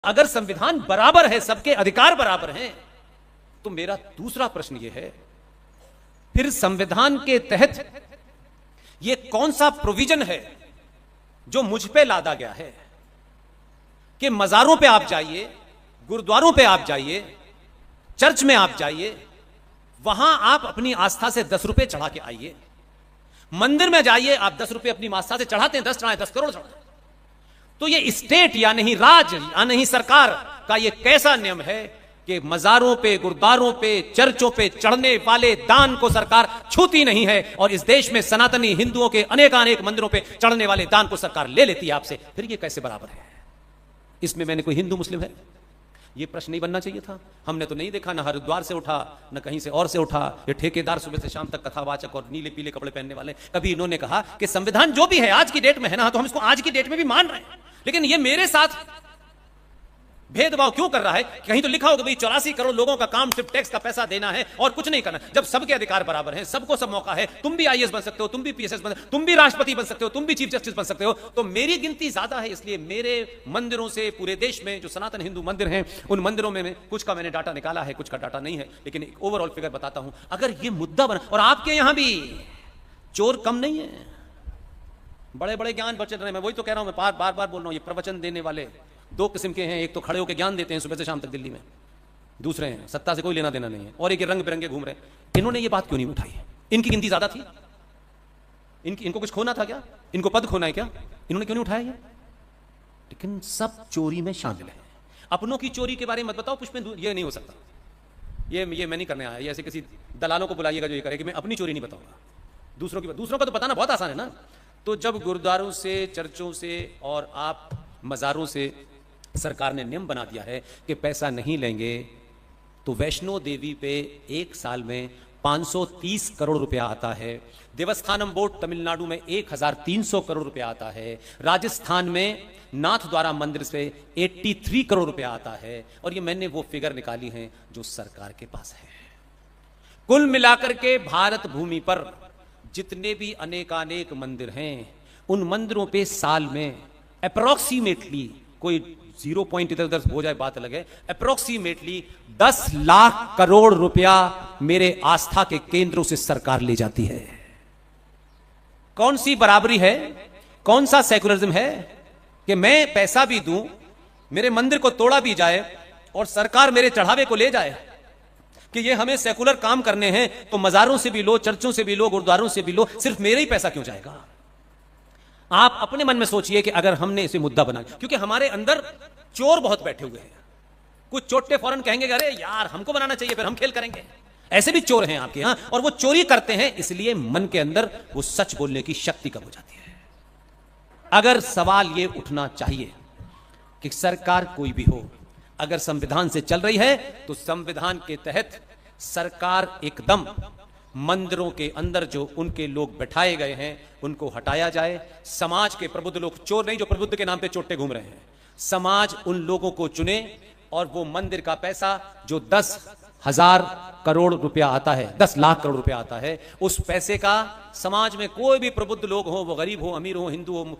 अगर संविधान बराबर है, सबके अधिकार बराबर हैं, तो मेरा दूसरा प्रश्न यह है, फिर संविधान के तहत यह कौन सा प्रोविजन है जो मुझ पे लादा गया है कि मजारों पे आप जाइए, गुरुद्वारों पे आप जाइए, चर्च में आप जाइए, वहां आप अपनी आस्था से 10 रुपए चढ़ा के आइए। मंदिर में जाइए, आप 10 रुपए अपनी आस्था से चढ़ाते हैं, 10 चढ़ाए, 10 करोड़ चढ़ाए। तो ये स्टेट या नहीं राज या नहीं सरकार का ये कैसा नियम है कि मजारों पे, गुरुद्वारों पे, चर्चों पे चढ़ने वाले दान को सरकार छूती नहीं है, और इस देश में सनातनी हिंदुओं के अनेकानेक मंदिरों पे चढ़ने वाले दान को सरकार ले लेती है आपसे। फिर ये कैसे बराबर है? इसमें मैंने कोई हिंदू मुस्लिम है, ये प्रश्न नहीं बनना चाहिए था। हमने तो नहीं देखा, ना हरिद्वार से उठा, न कहीं से और से उठा। ये ठेकेदार सुबह से शाम तक कथावाचक और नीले पीले कपड़े पहनने वाले, कभी इन्होंने कहा कि संविधान जो भी है आज की डेट में है ना, तो हम इसको आज की डेट में भी मान रहे हैं, लेकिन ये मेरे साथ भेदभाव क्यों कर रहा है? कहीं तो लिखा होगा भाई 84 करोड़ लोगों का काम सिर्फ टैक्स का पैसा देना है और कुछ नहीं करना। जब सबके अधिकार बराबर हैं, सबको सब मौका है, तुम भी आईएएस बन सकते हो, तुम भी पीएसएस बन सकते हो, तुम भी राष्ट्रपति बन सकते हो, तुम भी चीफ जस्टिस बन सकते हो, तो मेरी गिनती ज्यादा है। इसलिए मेरे मंदिरों से पूरे देश में जो सनातन हिंदू मंदिर हैं, उन मंदिरों में कुछ का मैंने डाटा निकाला है, कुछ का डाटा नहीं है, लेकिन एक ओवरऑल फिगर बताता हूं। अगर ये मुद्दा बना, और आपके यहां भी चोर कम नहीं है, बड़े बड़े ज्ञान बच्चे रहे। मैं वही तो कह रहा हूं, मैं बार बार बोल रहा हूं, ये प्रवचन देने वाले दो किस्म के हैं। एक तो खड़े होकर ज्ञान देते हैं सुबह से शाम तक दिल्ली में, दूसरे हैं सत्ता से कोई लेना देना नहीं है, और एक रंग बिरंगे घूम रहे हैं। इन्होंने ये बात क्यों नहीं उठाई? इनकी गिनती ज्यादा थी, इनको कुछ खोना था क्या? इनको पद खोना है क्या? इन्होंने क्यों नहीं उठाया ये? लेकिन सब चोरी में शामिल है। अपनों की चोरी के बारे में मत बताओ पुष्पेंदु, ये नहीं हो सकता, ये मैं नहीं करने आया। ये ऐसे किसी दलालों को बुलाइएगा जो ये करे कि मैं अपनी चोरी नहीं बताऊंगा, दूसरों का तो बताना बहुत आसान है ना। तो जब गुरुद्वारों से, चर्चों से और आप मजारों से सरकार ने नियम बना दिया है कि पैसा नहीं लेंगे, तो वैष्णो देवी पे एक साल में 530 करोड़ रुपया आता है। देवस्थानम बोर्ड तमिलनाडु में 1300 करोड़ रुपया आता है। राजस्थान में नाथ द्वारा मंदिर से 83 करोड़ रुपया आता है। और ये मैंने वो फिगर निकाली है जो सरकार के पास है। कुल मिलाकर के भारत भूमि पर जितने भी अनेकानेक मंदिर हैं, उन मंदिरों पे साल में अप्रोक्सीमेटली, कोई 0 पॉइंट इधर उधर हो जाए बात अलग है, अप्रोक्सीमेटली 10 लाख करोड़ रुपया मेरे आस्था के केंद्रों से सरकार ले जाती है। कौन सी बराबरी है? कौन सा सेकुलरिज्म है कि मैं पैसा भी दूं, मेरे मंदिर को तोड़ा भी जाए और सरकार मेरे चढ़ावे को ले जाए कि ये हमें सेकुलर काम करने हैं, तो मजारों से भी लो, चर्चों से भी लो, गुरुद्वारों से भी लो, सिर्फ मेरा ही पैसा क्यों जाएगा? आप अपने मन में सोचिए कि अगर हमने इसे मुद्दा बना, क्योंकि हमारे अंदर चोर बहुत बैठे हुए हैं। कुछ चोटे फौरन कहेंगे अरे यार हमको बनाना चाहिए, फिर हम खेल करेंगे। ऐसे भी चोर हैं आपके यहां, और वो चोरी करते हैं, इसलिए मन के अंदर वो सच बोलने की शक्ति कम हो जाती है। अगर सवाल ये उठना चाहिए कि सरकार कोई भी हो, अगर संविधान से चल रही है, तो संविधान के तहत सरकार एकदम मंदिरों के अंदर जो उनके लोग बैठाए गए हैं उनको हटाया जाए। समाज के प्रबुद्ध लोग, चोर नहीं जो प्रबुद्ध के नाम पे चोटे घूम रहे हैं, समाज उन लोगों को चुने, और वो मंदिर का पैसा जो 10,000 करोड़ रुपया आता है, 10 लाख करोड़ रुपया आता है, उस पैसे का समाज में कोई भी प्रबुद्ध लोग हो, वो गरीब हो, अमीर हो, हिंदू हो,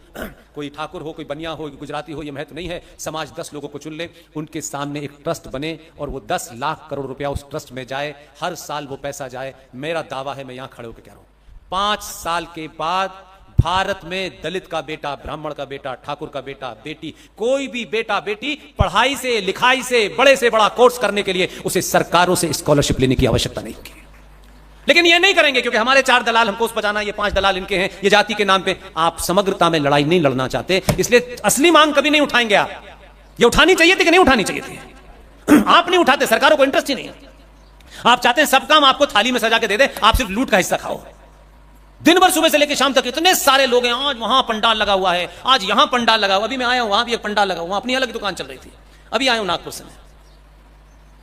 कोई ठाकुर हो, कोई बनिया हो, गुजराती हो, ये महत्व नहीं है। समाज 10 लोगों को चुन ले, उनके सामने एक ट्रस्ट बने, और वो 10 लाख करोड़ रुपया उस ट्रस्ट में जाए, हर साल वो पैसा जाए। मेरा दावा है, मैं यहां खड़े होकर कह रहा हूं, 5 साल के बाद भारत में दलित का बेटा, ब्राह्मण का बेटा, ठाकुर का बेटा, बेटी, कोई भी बेटा बेटी पढ़ाई से, लिखाई से, बड़े से बड़ा कोर्स करने के लिए उसे सरकारों से स्कॉलरशिप लेने की आवश्यकता नहीं होगी। लेकिन ये नहीं करेंगे क्योंकि हमारे 4 दलाल हमको उस बजाना, ये 5 दलाल इनके हैं, ये जाति के नाम पे। आप समग्रता में लड़ाई नहीं लड़ना चाहते, इसलिए असली मांग कभी नहीं उठाएंगे आप। ये उठानी चाहिए थी कि नहीं उठानी चाहिए थी? आप नहीं उठाते, सरकारों को इंटरेस्ट ही नहीं है। आप चाहते हैं सब काम आपको थाली में सजा के दे दे, आप सिर्फ लूट का हिस्सा खाओ। दिन भर सुबह से लेकर शाम तक इतने सारे लोग हैं, आज वहां पंडाल लगा हुआ है, आज यहां पंडाल लगा हुआ। अभी मैं आया हूं, वहां भी एक पंडाल लगा हुआ, अपनी अलग दुकान चल रही थी। अभी आया हूं नागपुर से,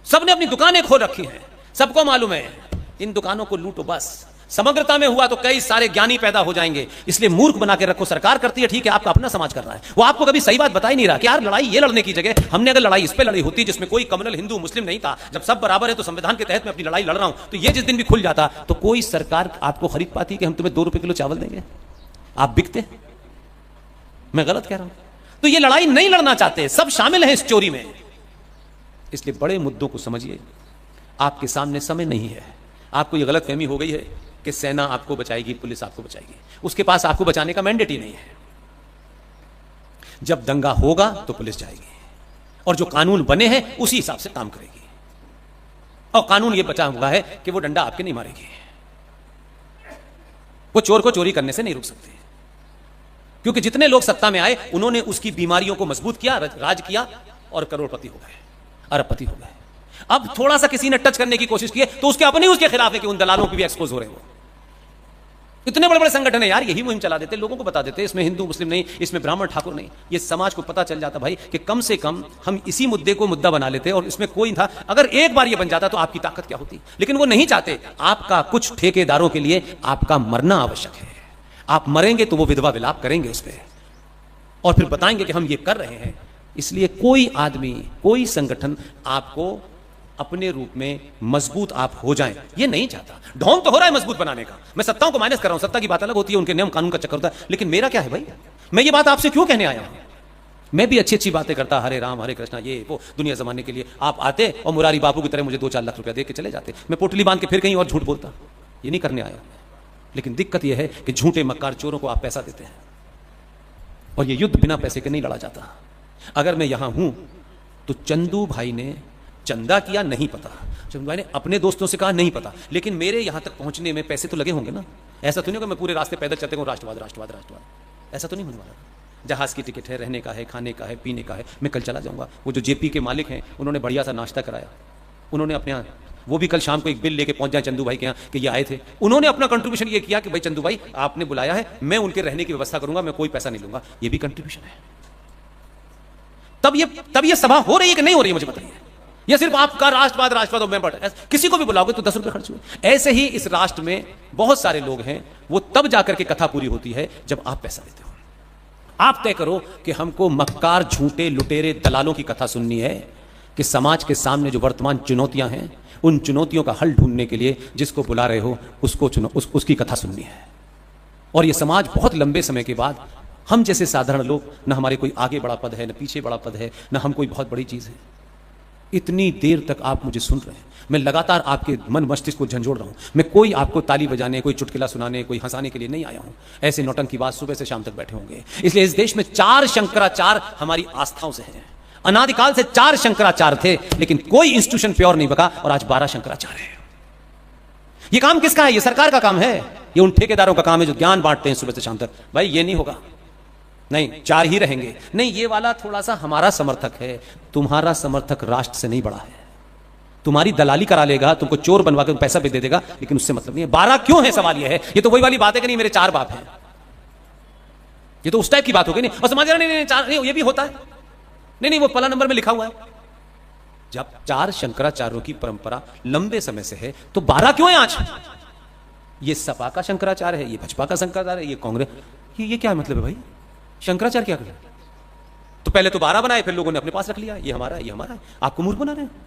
सबने अपनी दुकानें खोल रखी हैं, सबको मालूम है इन दुकानों को लूटो बस। समग्रता में हुआ तो कई सारे ज्ञानी पैदा हो जाएंगे, इसलिए मूर्ख बना के रखो। सरकार करती है ठीक है, आपका अपना समाज कर रहा है, वो आपको कभी सही बात बता ही नहीं रहा कि यार लड़ाई ये लड़ने की जगह हमने अगर लड़ाई इस पे लड़ी होती जिसमें कोई कम्युनल हिंदू मुस्लिम नहीं था, जब सब बराबर है तो संविधान के तहत मैं अपनी लड़ाई लड़ रहा हूं, तो ये जिस दिन भी खुल जाता तो कोई सरकार आपको खरीद पाती कि हम तुम्हें 2 रुपए किलो चावल देंगे? आप बिकते? मैं गलत कह रहा हूं? तो ये लड़ाई नहीं लड़ना चाहते, सब शामिल हैं इस चोरी में। इसलिए बड़े मुद्दों को समझिए। आपके सामने समय नहीं है। आपको ये गलतफहमी हो गई है कि सेना आपको बचाएगी, पुलिस आपको बचाएगी। उसके पास आपको बचाने का मैंडेट ही नहीं है। जब दंगा होगा तो पुलिस जाएगी और जो कानून बने हैं उसी हिसाब से काम करेगी। और कानून यह बचा हुआ है कि वो डंडा आपके नहीं मारेगी। वो चोर को चोरी करने से नहीं रोक सकते, क्योंकि जितने लोग सत्ता में आए उन्होंने उसकी बीमारियों को मजबूत किया, राज किया और करोड़पति हो गए, अरबपति हो गए। अब थोड़ा सा किसी ने टच करने की कोशिश की तो उसके अपने उसके खिलाफ है कि उन दलालों की भी एक्सपोज हो रहे हैं। वो इतने बड़े बड़े संगठन है यार, यही मुहिम चला देते, लोगों को बता देते इसमें हिंदू मुस्लिम नहीं, इसमें ब्राह्मण ठाकुर नहीं। ये समाज को पता चल जाता भाई कि कम से कम हम इसी मुद्दे को मुद्दा बना लेते और इसमें कोई था। अगर एक बार ये बन जाता तो आपकी ताकत क्या होती, लेकिन वो नहीं चाहते। आपका कुछ ठेकेदारों के लिए आपका मरना आवश्यक है। आप मरेंगे तो वो विधवा विलाप करेंगे उस पर और फिर बताएंगे कि हम ये कर रहे हैं। इसलिए कोई आदमी, कोई संगठन आपको अपने रूप में मजबूत आप हो जाएं, ये नहीं चाहता। ढोंग तो हो रहा है मजबूत बनाने का। मैं सत्ताओं को माइनस कर रहा हूं, सत्ता की बात अलग होती है, उनके नियम कानून का चक्कर होता है। लेकिन मेरा क्या है भाई, मैं ये बात आपसे क्यों कहने आया हूं। मैं भी अच्छी अच्छी बातें करता, हरे राम हरे कृष्णा ये वो दुनिया जमाने के लिए। आप आते और मुरारी बापू की तरह मुझे 2-4 लाख रुपया दे के चले जाते। मैं पोटली बांध के फिर कहीं और झूठ बोलता। ये नहीं करने आया। लेकिन दिक्कत यह है कि झूठे मक्कार चोरों को आप पैसा देते हैं और ये युद्ध बिना पैसे के नहीं लड़ा जाता। अगर मैं यहां हूं तो चंदू भाई ने चंदा किया नहीं पता, चंदू भाई ने अपने दोस्तों से कहा नहीं पता, लेकिन मेरे यहां तक पहुंचने में पैसे तो लगे होंगे ना। ऐसा तो नहीं होगा मैं पूरे रास्ते पैदल चलते हूं राष्ट्रवाद राष्ट्रवाद राष्ट्रवाद, ऐसा तो नहीं होने वाला। जहाज की टिकट है, रहने का है, खाने का है, पीने का है, मैं कल चला जाऊंगा। वो जो जेपी के मालिक हैं उन्होंने बढ़िया सा नाश्ता कराया। उन्होंने अपने यहाँ, वो भी कल शाम को एक बिल लेके पहुंच जाए चंदू भाई के यहाँ कि ये आए थे। उन्होंने अपना कंट्रीब्यूशन ये किया कि भाई चंदू भाई आपने बुलाया है, मैं उनके रहने की व्यवस्था करूंगा, मैं कोई पैसा नहीं लूंगा। ये भी कंट्रीब्यूशन है। तब ये सभा हो रही है कि नहीं हो रही है मुझे बताइए। ये सिर्फ आपका राष्ट्रवाद राष्ट्रवाद और मैं बट किसी को भी बुलाओगे तो 10 रुपए खर्च हुए। ऐसे ही इस राष्ट्र में बहुत सारे लोग हैं, वो तब जाकर के कथा पूरी होती है जब आप पैसा देते हो। आप तय करो कि हमको मक्कार झूठे लुटेरे दलालों की कथा सुननी है कि समाज के सामने जो वर्तमान चुनौतियां हैं उन चुनौतियों का हल ढूंढने के लिए जिसको बुला रहे हो उसको चुनो, उसकी कथा सुननी है। और ये समाज बहुत लंबे समय के बाद, हम जैसे साधारण लोग, न हमारे कोई आगे बड़ा पद है, न पीछे बड़ा पद है, न हम कोई बहुत बड़ी चीज है, इतनी देर तक आप मुझे सुन रहे हैं। मैं लगातार आपके मन मस्तिष्क को झंझोड़ रहा हूं। मैं कोई आपको ताली बजाने, कोई चुटकुला सुनाने, कोई हंसाने के लिए नहीं आया हूं। ऐसे नौटंकी बात सुबह से शाम तक बैठे होंगे। इसलिए इस देश में 4 शंकराचार्य हमारी आस्थाओं से हैं। अनादिकाल से 4 शंकराचार्य थे, लेकिन कोई इंस्टीट्यूशन प्योर नहीं बका और आज 12 शंकराचार्य है। ये काम किसका है? ये सरकार का काम है। ये उन ठेकेदारों का काम है जो ज्ञान बांटते हैं सुबह से शाम तक। भाई ये नहीं होगा, नहीं 4 ही रहेंगे। नहीं, ये वाला थोड़ा सा हमारा समर्थक है। तुम्हारा समर्थक राष्ट्र से नहीं बड़ा है। तुम्हारी दलाली करा लेगा, तुमको चोर बनवा के पैसा भी दे देगा, लेकिन उससे मतलब नहीं है। 12 क्यों है? सवाल यह है। ये तो वही वाली बात है कि नहीं मेरे 4 बाप हैं। ये तो उस टाइप की बात हो गई। नहीं, और समाज नहीं 4 नहीं, ये भी होता है। नहीं, वो पहला नंबर में लिखा हुआ है। जब 4 शंकराचार्यों की परंपरा लंबे समय से है तो 12 क्यों है आज? ये सपा का शंकराचार्य है, ये भाजपा का शंकराचार्य है, ये कांग्रेस, ये क्या मतलब है भाई? शंकराचार्य क्या कर? तो पहले तो 12 बनाए, फिर लोगों ने अपने पास रख लिया। ये हमारा है, ये हमारा है। आपको मूर्ख बना रहे हैं।